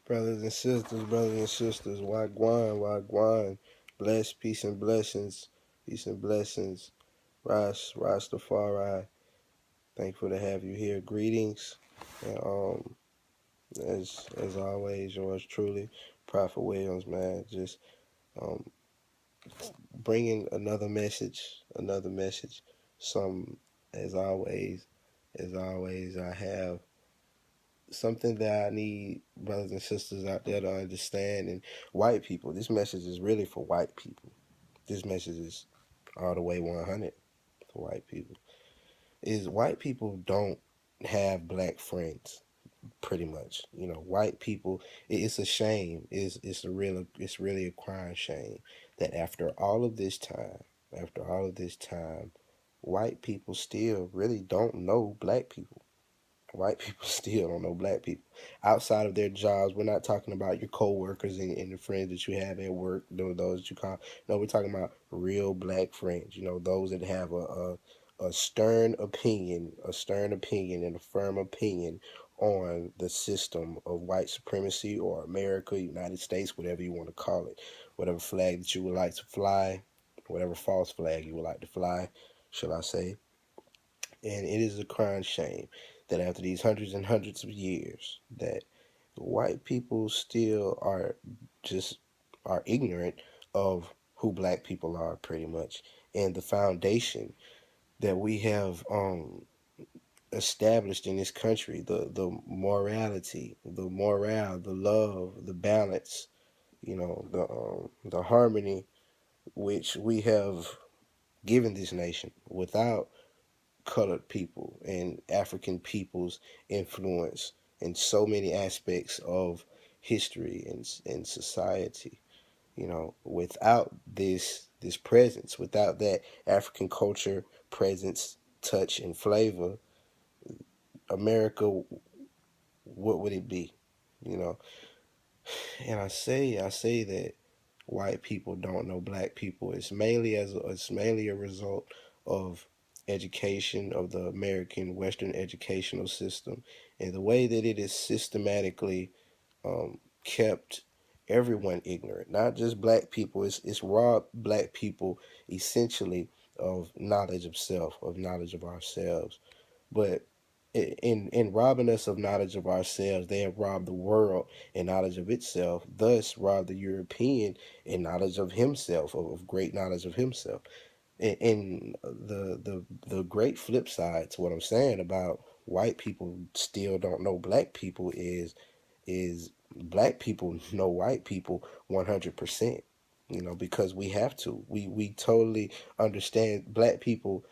Brothers and sisters, wagwan, wagwan, bless, peace and blessings, Rastafari, thankful to have you here, greetings, and as always, yours truly, Prophet Williams, man, just um, bringing another message, some, as always, I have something that I need brothers and sisters out there to understand. And white people, this message is really for white people. This message is all the way 100 for white people. Is white people don't have black friends, pretty much. You know, white people. It's a shame. It's really a crying shame that after all of this time, white people still really don't know black people. White people still don't know black people outside of their jobs. We're not talking about your coworkers and the friends that you have at work, those that you call. No, we're talking about real black friends. You know, those that have a stern opinion, and a firm opinion on the system of white supremacy or America, United States, whatever you want to call it, whatever flag that you would like to fly, whatever false flag you would like to fly, shall I say. And it is a crying shame that after these hundreds and hundreds of years that white people still just are ignorant of who black people are, pretty much, and the foundation that we have established in this country, the morality, the morale, the love, the balance, the harmony which we have given this nation without colored people and African people's influence in so many aspects of history and society. You know, without this presence, without that African culture, presence, touch, and flavor, America, what would it be? You know, and I say that white people don't know black people. It's mainly a result of education, of the American Western educational system, and the way that it is systematically kept everyone ignorant, not just black people. It's robbed black people essentially of knowledge of self, of knowledge of ourselves. But in robbing us of knowledge of ourselves, they have robbed the world in knowledge of itself, thus robbed the European in knowledge of himself, of great knowledge of himself. And the great flip side to what I'm saying about white people still don't know black people is black people know white people 100%. You know, because we have to. We totally understand black people.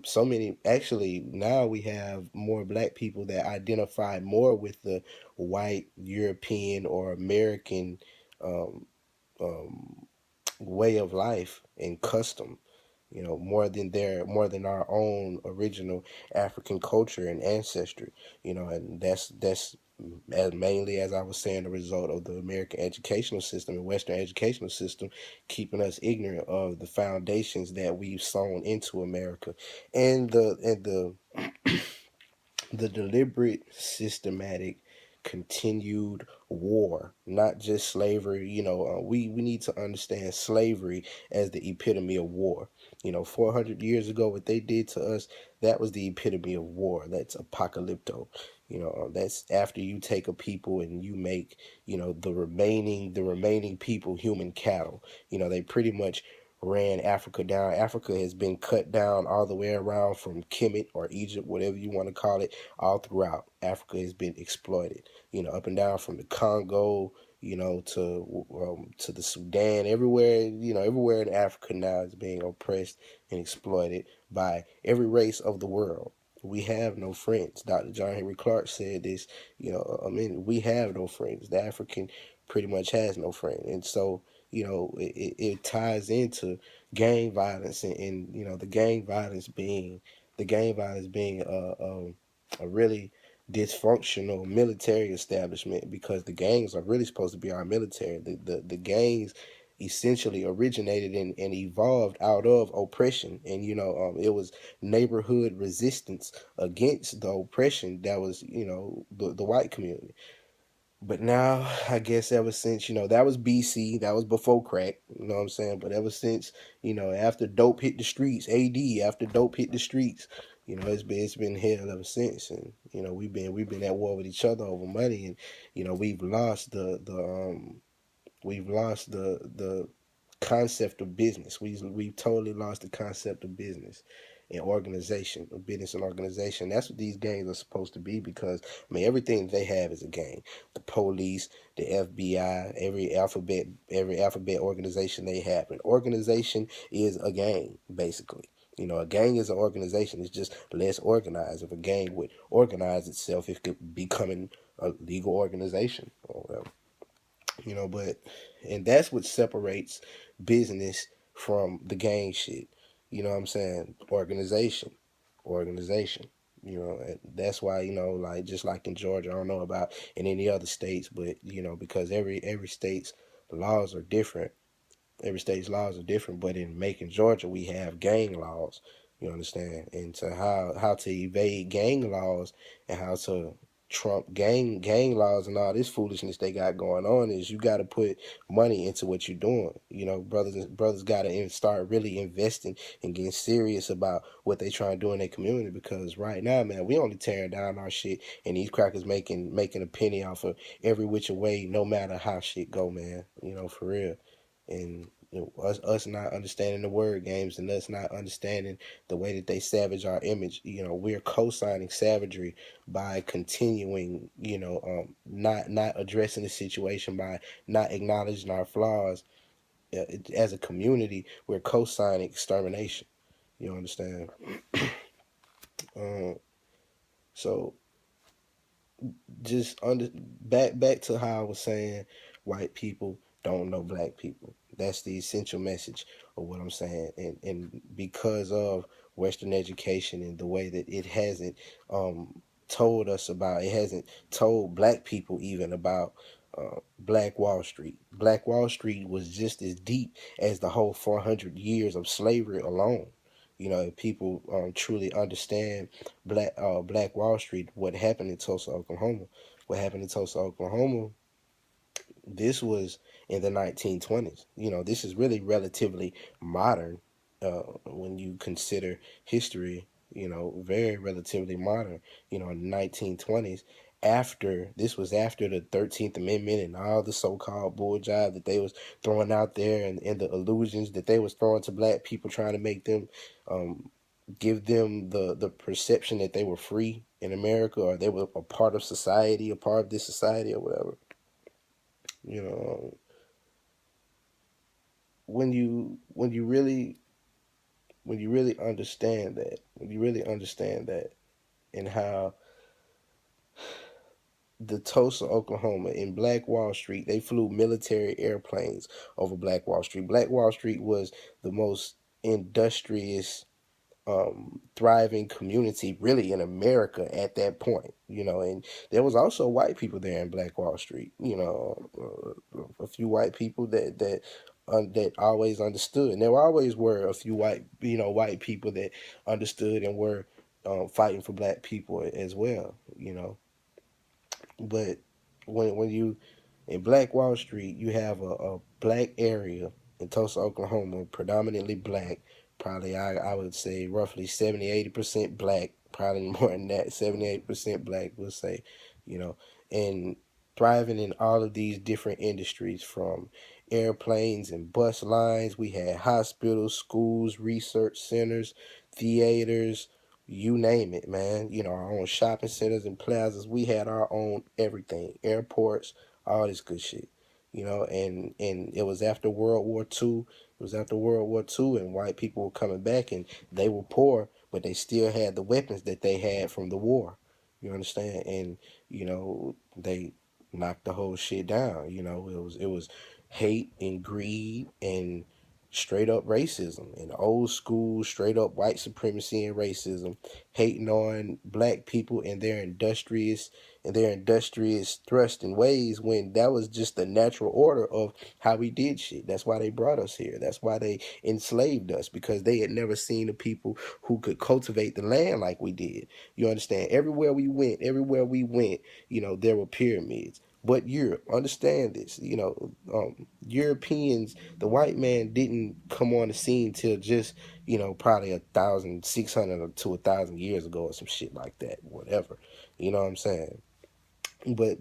So many, actually, now we have more black people that identify more with the white European or American um, um, way of life and custom, you know, more than our own original African culture and ancestry, you know. And that's as mainly, as I was saying, the result of the American educational system and Western educational system keeping us ignorant of the foundations that we've sown into America, and the deliberate, systematic, continued war, not just slavery. You know, we need to understand slavery as the epitome of war. You know, 400 years ago, what they did to us, that was the epitome of war. That's apocalypto. You know, that's after you take a people and you make, you know, the remaining people human cattle. You know, they pretty much ran Africa down. Africa has been cut down all the way around from Kemet or Egypt, whatever you want to call it. All throughout Africa has been exploited. You know, up and down from the Congo, you know, to the Sudan, everywhere. You know, everywhere in Africa now is being oppressed and exploited by every race of the world. We have no friends. Dr. John Henry Clark said this. You know, I mean, we have no friends. The African pretty much has no friend, and so, you know, it ties into gang violence, and you know, the gang violence being a really dysfunctional military establishment, because the gangs are really supposed to be our military. The gangs essentially originated and evolved out of oppression, and you know, it was neighborhood resistance against the oppression that was, you know, the white community. But now, I guess ever since, that was BC, that was before crack, you know what I'm saying? But ever since, after dope hit the streets, AD, after dope hit the streets, it's been hell ever since. And, we've been at war with each other over money, and, we've lost the concept of business. We've totally lost the concept of business and organization, of business and organization. That's what these gangs are supposed to be, because I mean everything they have is a gang. The police, the FBI, every alphabet organization they have. An organization is a gang, basically. A gang is an organization. It's just less organized. If a gang would organize itself, it could become a legal organization or whatever. But and that's what separates business from the gang shit. You know what I'm saying? Organization. And that's why, like just like in Georgia, I don't know about in any other states, but because every state's laws are different. Every state's laws are different, but in Macon, Georgia, we have gang laws. You understand? And to how to evade gang laws and how to trump gang laws and all this foolishness they got going on is you got to put money into what you're doing. Brothers got to start really investing and getting serious about what they trying to do in their community, because right now, man, we only tearing down our shit, and these crackers making a penny off of every which way, no matter how shit go, man. For real. And us not understanding the word games, and us not understanding the way that they savage our image. We're co-signing savagery by continuing, not addressing the situation, by not acknowledging our flaws. As a community, we're co-signing extermination. You understand? Um, so just back to how I was saying, white people don't know black people. That's the essential message of what I'm saying. And because of Western education and the way that it hasn't it hasn't told black people even about Black Wall Street. Black Wall Street was just as deep as the whole 400 years of slavery alone. If people truly understand Black Wall Street, what happened in Tulsa, Oklahoma. What happened in Tulsa, Oklahoma, this was in the 1920s. This is really relatively modern when you consider history, very relatively modern, in the 1920s. After the 13th Amendment and all the so-called bull jive that they was throwing out there, and the illusions that they was throwing to black people, trying to make them um, give them the perception that they were free in America, or they were a part of society, a part of this society or whatever. You know, when you really understand that, and how the Tulsa, Oklahoma, in Black Wall Street, they flew military airplanes over Black Wall Street. Black Wall Street was the most industrious, thriving community really in America at that point, and there was also white people there in Black Wall Street, a few white people that always understood, and there always were a few white people that understood and were fighting for black people as well, but when you in Black Wall Street, you have a black area in Tulsa, Oklahoma, predominantly black. Probably, I would say roughly 70-80% black, probably more than that, 70-80% black, we'll say, you know, and thriving in all of these different industries, from airplanes and bus lines. We had hospitals, schools, research centers, theaters, you name it, man. Our own shopping centers and plazas. We had our own everything, airports, all this good shit. And it was after World War II. It was after World War II, and white people were coming back, and they were poor, but they still had the weapons that they had from the war. You understand? And they knocked the whole shit down. It was hate and greed and straight up racism, and old school straight up white supremacy and racism, hating on black people and their industrious thrust and ways, when that was just the natural order of how we did shit. That's why they brought us here. That's why they enslaved us, because they had never seen the people who could cultivate the land like we did. You understand? Everywhere we went, there were pyramids. but Europe. Understand this. Europeans, the white man didn't come on the scene till just, probably 1,600 to 1,000 years ago or some shit like that, whatever. You know what I'm saying? But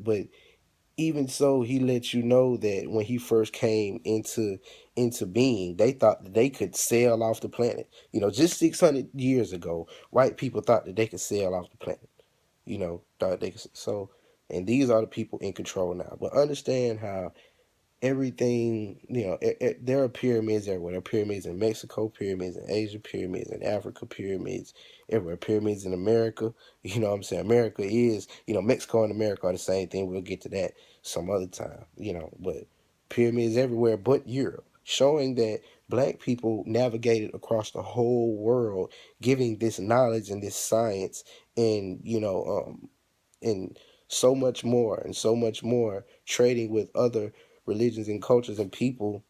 even so, he let you know that when he first came into being, they thought that they could sail off the planet. Just 600 years ago, white people thought that they could sail off the planet. Thought they could. So, and these are the people in control now. But understand how everything, there are pyramids everywhere. There are pyramids in Mexico, pyramids in Asia, pyramids in Africa, pyramids everywhere, pyramids in America. You know what I'm saying? America is, Mexico and America are the same thing. We'll get to that some other time, but pyramids everywhere but Europe, showing that black people navigated across the whole world, giving this knowledge and this science and, and so much more, trading with other religions and cultures and people,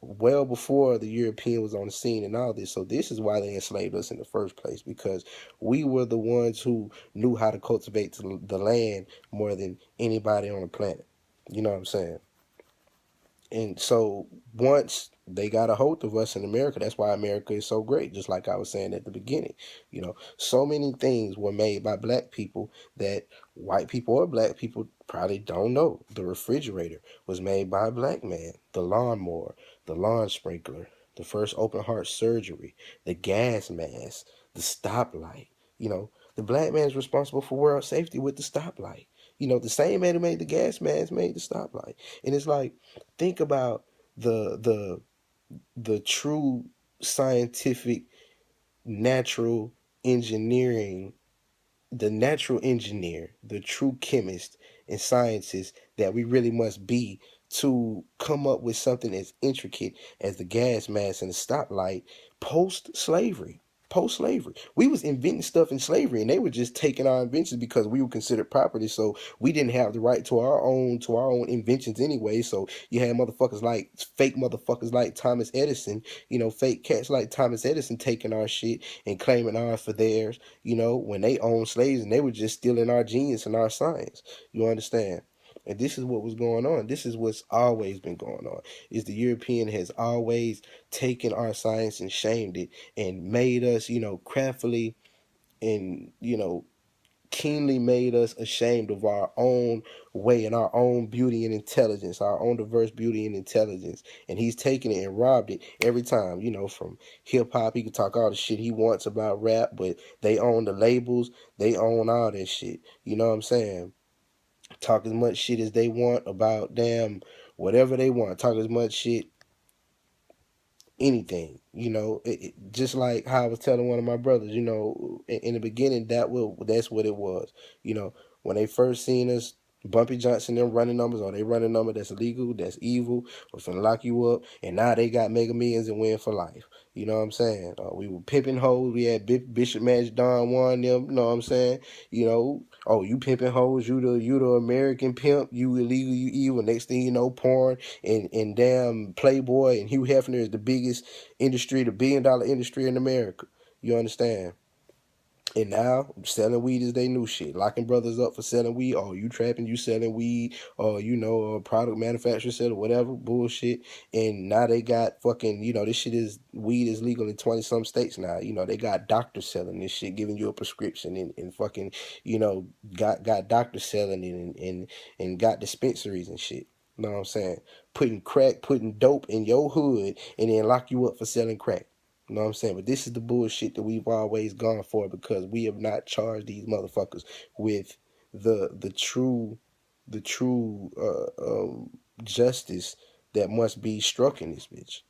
well before the European was on the scene and all this. So this is why they enslaved us in the first place, because we were the ones who knew how to cultivate the land more than anybody on the planet. You know what I'm saying? And so once they got a hold of us in America, that's why America is so great, just like I was saying at the beginning. So many things were made by black people that white people or black people probably don't know. The refrigerator was made by a black man, the lawnmower, the lawn sprinkler, the first open heart surgery, the gas mask, the stoplight. The black man is responsible for world safety with the stoplight. The same man who made the gas mask made the stoplight. And it's like, think about the the the true scientific natural engineering, the natural engineer, the true chemist and scientist that we really must be to come up with something as intricate as the gas mask and the stoplight post slavery. Post slavery, we was inventing stuff in slavery, and they were just taking our inventions because we were considered property. So we didn't have the right to our own inventions anyway. So you had fake motherfuckers like Thomas Edison, fake cats like Thomas Edison taking our shit and claiming ours for theirs, when they owned slaves, and they were just stealing our genius and our science. You understand? And this is what was going on. This is what's always been going on. Is the European has always taken our science and shamed it and made us, craftily and, keenly made us ashamed of our own way and our own beauty and intelligence, our own diverse beauty and intelligence. And he's taken it and robbed it every time, from hip hop. He can talk all the shit he wants about rap, but they own the labels, they own all that shit. You know what I'm saying? Talk as much shit as they want about damn whatever they want. Talk as much shit, anything. Just like how I was telling one of my brothers. In the beginning, that's what it was. When they first seen us, Bumpy Johnson them running numbers, or they running number that's illegal, that's evil, or finna lock you up, and now they got Mega Millions and win for life. You know what I'm saying? We were pimping hoes. We had Bishop Magic Don Juan them. You know what I'm saying? Oh, you pimping hoes. You the American pimp. You illegal. You evil. Next thing you know, porn and damn Playboy and Hugh Hefner is the biggest industry, the $1 billion industry in America. You understand? And now selling weed is they new shit. Locking brothers up for selling weed. Oh, you trapping, you selling weed, or product manufacturer selling whatever bullshit. And now they got fucking, this shit is weed is legal in 20 some states now. They got doctors selling this shit, giving you a prescription and fucking, got doctors selling it and got dispensaries and shit. You know what I'm saying? Putting dope in your hood and then lock you up for selling crack. You know what I'm saying? But this is the bullshit that we've always gone for, because we have not charged these motherfuckers with the true justice that must be struck in this bitch.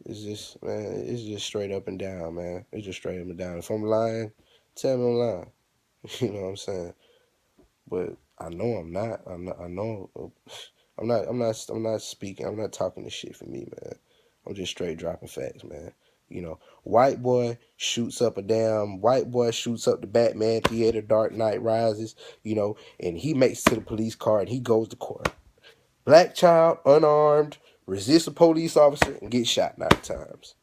It's just, man, it's just straight up and down, man. It's just straight up and down. If I'm lying, tell me I'm lying. You know what I'm saying? But I know I'm not. I know I'm not speaking. I'm not talking this shit for me, man. I'm just straight dropping facts, man. White boy shoots up the Batman theater, Dark Knight Rises, and he makes it to the police car and he goes to court. Black child, unarmed, resists a police officer and gets shot 9 times.